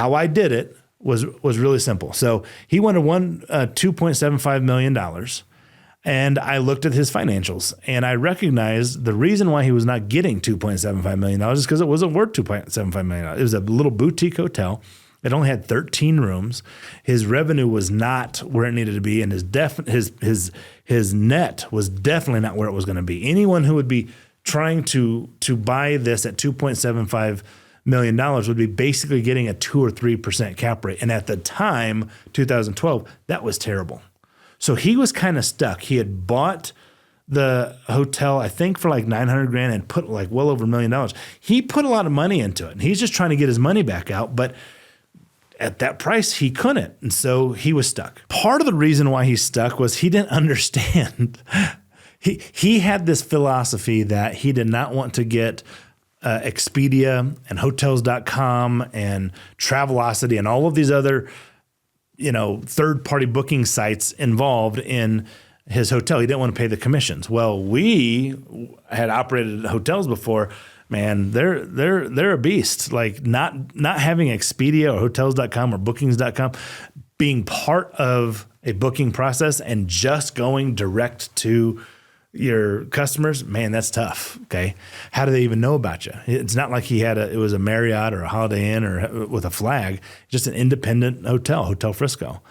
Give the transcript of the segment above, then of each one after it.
how I did it was really simple. So he wanted $2.75 million. And I looked at his financials and I recognized the reason why he was not getting $2.75 million is because it wasn't worth $2.75 million. It was a little boutique hotel. It only had 13 rooms. His revenue was not where it needed to be, and his net was definitely not where it was going to be. Anyone who would be trying to buy this at $2.75 million would be basically getting a 2 or 3% cap rate. And at the time, 2012, that was terrible. So he was kind of stuck. He had bought the hotel, I think, for like $900,000 and put like well over $1 million. He put a lot of money into it, and he's just trying to get his money back out. But at that price, he couldn't. And so he was stuck. Part of the reason why he's stuck was he didn't understand. He had this philosophy that he did not want to get Expedia and Hotels.com and Travelocity and all of these other, third-party booking sites involved in his hotel. He didn't want to pay the commissions. Well, we had operated hotels before. Man, they're a beast. Like not having Expedia or Hotels.com or Bookings.com being part of a booking process and just going direct to your customers, man, that's tough. Okay. How do they even know about you? It's not like it was a Marriott or a Holiday Inn or with a flag, just an independent Hotel Frisco.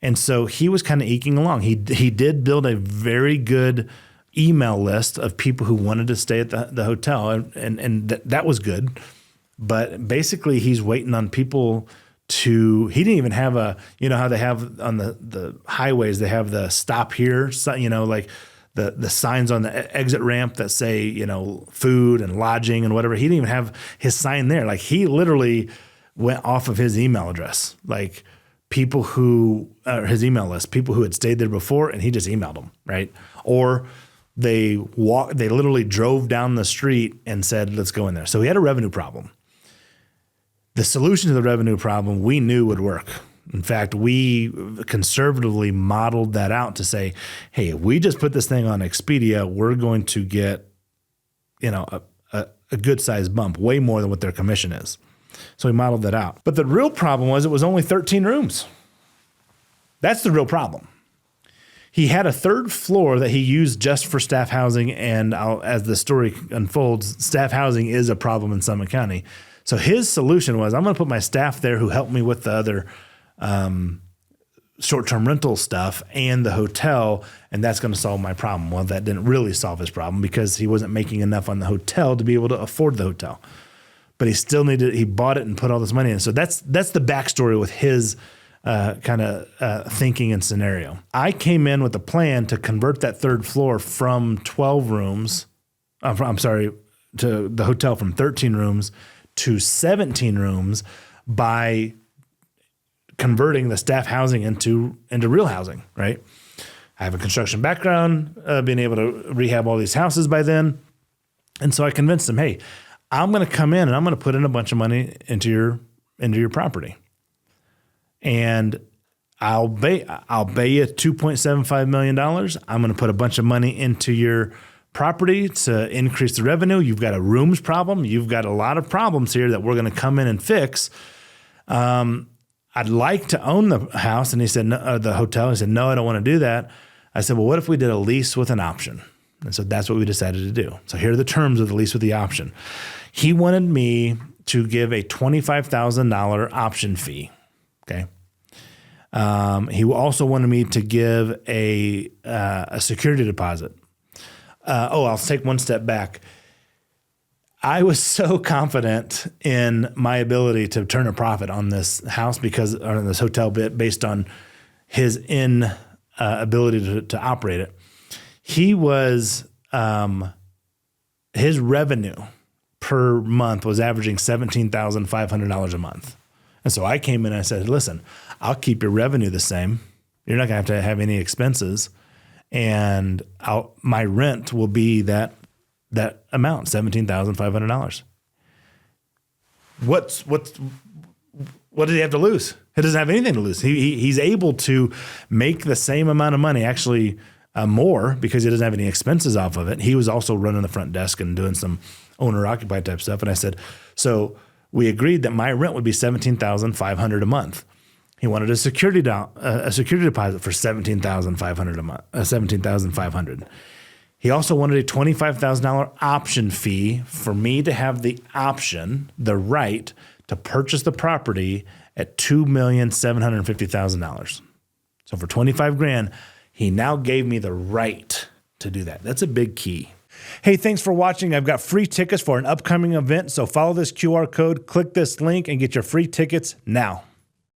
And so he was kind of eking along. He did build a very good email list of people who wanted to stay at the hotel. And that was good. But basically he's waiting on people he didn't even have how they have on the highways, they have the stop here, like the signs on the exit ramp that say, food and lodging and whatever. He didn't even have his sign there. Like he literally went off of his email address, like his email list, people who had stayed there before, and he just emailed them, right? Or they literally drove down the street and said, let's go in there. So he had a revenue problem. The solution to the revenue problem we knew would work. In fact, we conservatively modeled that out to say, hey, if we just put this thing on Expedia, we're going to get, a good sized bump, way more than what their commission is. So we modeled that out. But the real problem was it was only 13 rooms. That's the real problem. He had a third floor that he used just for staff housing, and as the story unfolds, staff housing is a problem in Summit County. So his solution was, I'm going to put my staff there who helped me with the other short-term rental stuff and the hotel, and that's going to solve my problem. Well, that didn't really solve his problem because he wasn't making enough on the hotel to be able to afford the hotel. But he bought it and put all this money in. So that's the backstory with his thinking and scenario. I came in with a plan to convert that third floor from 12 rooms, to the hotel from 13 rooms to 17 rooms by converting the staff housing into real housing, right? I have a construction background, being able to rehab all these houses by then. And so I convinced him, hey, I'm going to come in and I'm going to put in a bunch of money into your property. And I'll pay you $2.75 million. I'm going to put a bunch of money into your property to increase the revenue. You've got a rooms problem. You've got a lot of problems here that we're going to come in and fix. I'd like to own the house. And he said, no, the hotel. He said, no, I don't want to do that. I said, well, what if we did a lease with an option? And so that's what we decided to do. So here are the terms of the lease with the option. He wanted me to give a $25,000 option fee. Okay. He also wanted me to give a security deposit. I'll take one step back. I was so confident in my ability to turn a profit on this house or on this hotel based on his ability to operate it. He was, his revenue per month was averaging $17,500 a month. And so I came in and I said, listen, I'll keep your revenue the same. You're not going to have any expenses. And my rent will be that amount, $17,500. What did he have to lose? He doesn't have anything to lose. He's able to make the same amount of money, actually more, because he doesn't have any expenses off of it. He was also running the front desk and doing some owner-occupied type stuff. And I said, so We agreed that my rent would be $17,500 a month. He wanted a security deposit for $17,500 a month. $17,500. He also wanted a $25,000 option fee for me to have the option, the right to purchase the property at $2,750,000. So for $25,000, he now gave me the right to do that. That's a big key. Hey, thanks for watching. I've got free tickets for an upcoming event. So follow this QR code, click this link, and get your free tickets now.